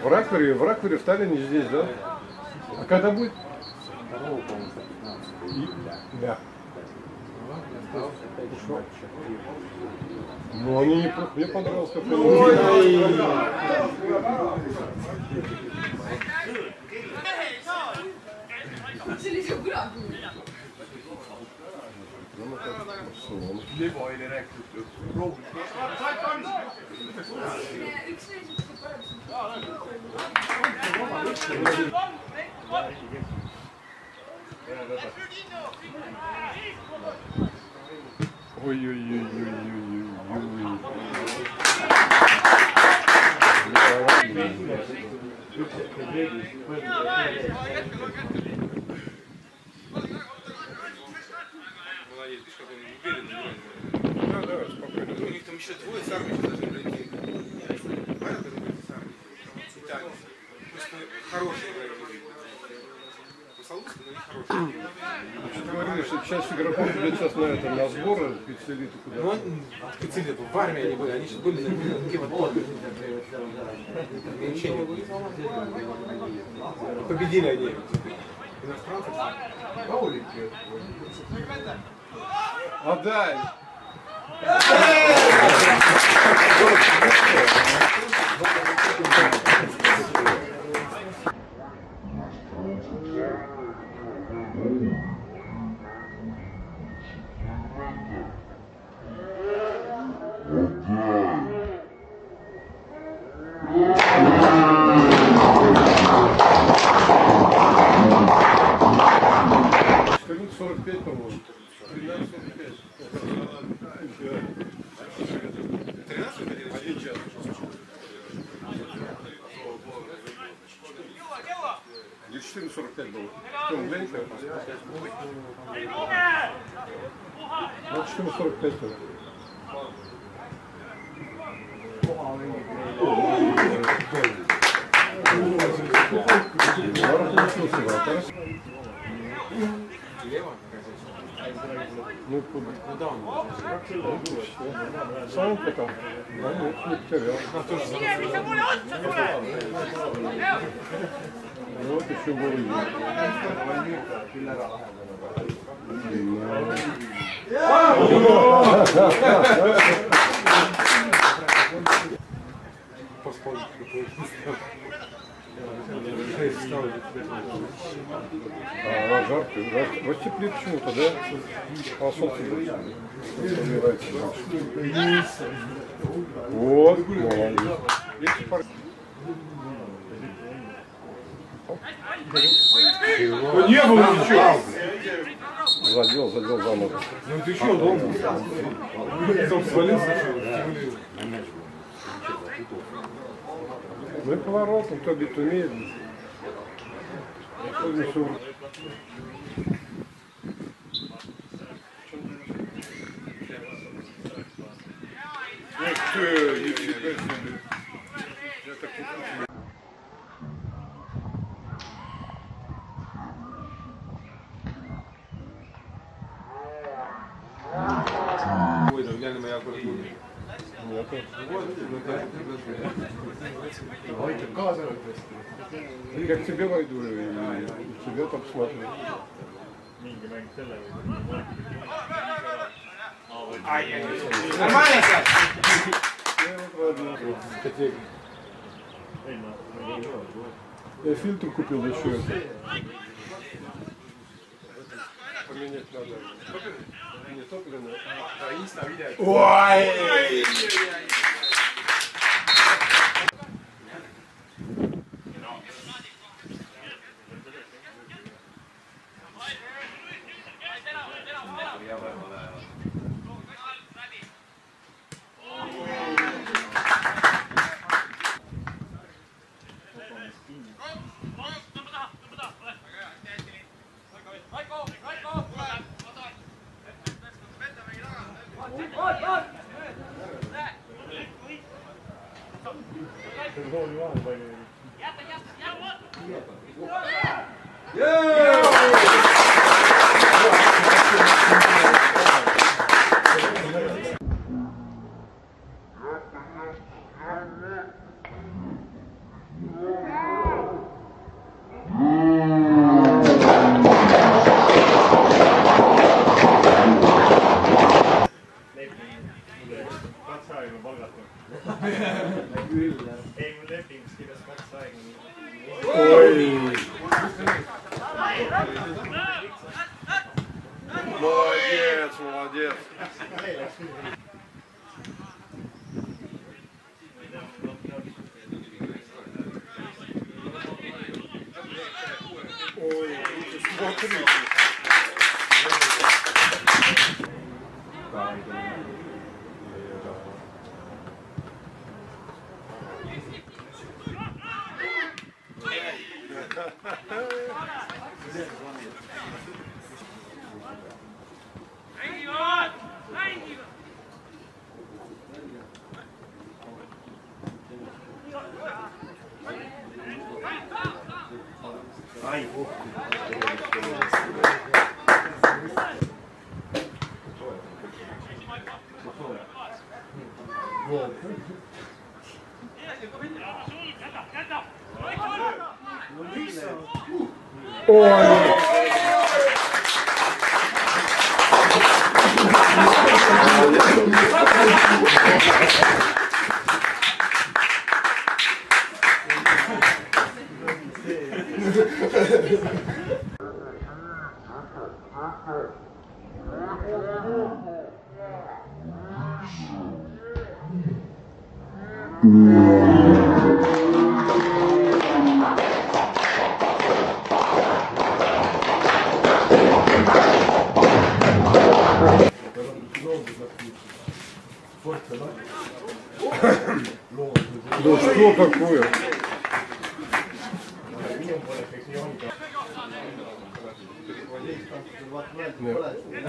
В Раквере в Таллине здесь, да? А когда будет? Да. Ну, они не... Мне понравилось, как они... Ой-ой-ой-ой-ой-ой-ой. Молодец, видишь, как он уверен. Да, да, спокойно. У них там еще двое с армией должны пройти. Понял, когда будет с армией? Так, просто хорошие игроки. По-салузски, но не хорошие. Ты говорили, что часть игроков идет сейчас на сборы специалиту куда? Ну, специалиту, в армии они были, они сейчас были на каким-то ограничения были. Победили они. Иностранцев. Отдай! Скажите, 45, по-моему. 13:45. 13 1 час. Где 14:45 было? Что, глянь-ка? Ну, 14:45 было. Ну, куда он? Сам потом. Да, нет, не потерял. Вот еще был жарко. Вас теплее почему-то, да? А солнце собирается больше. Вот, молодец. Не было ничего. Задел заново. Ну ты что, дома? Там свалился, Ну и поворотом, кто бит умеет. Ух ты, нифига себе. Я так не хочу. Ой, да, глянь на моя аппаратура. Я к тебе войду и тебя там смотрю. Нормально, Я фильтр купил еще. Поменять надо. Не топливо, а ой! Ой. Молодец, молодец. Ой, смотри. Ой. Да что такое?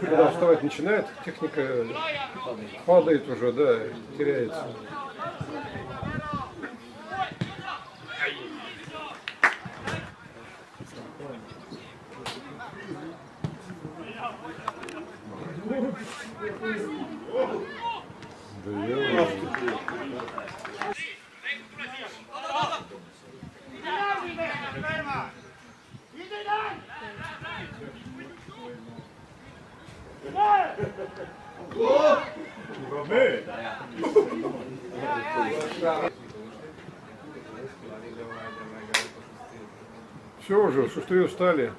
Когда вставать начинает, техника падает уже, да, теряется. Да я... Все уже, шестые встали.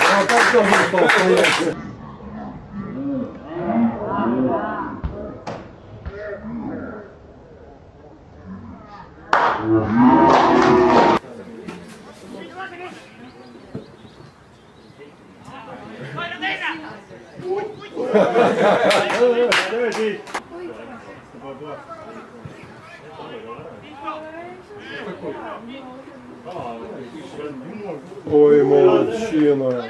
А как тоже стал стоять? Ой, молодчина.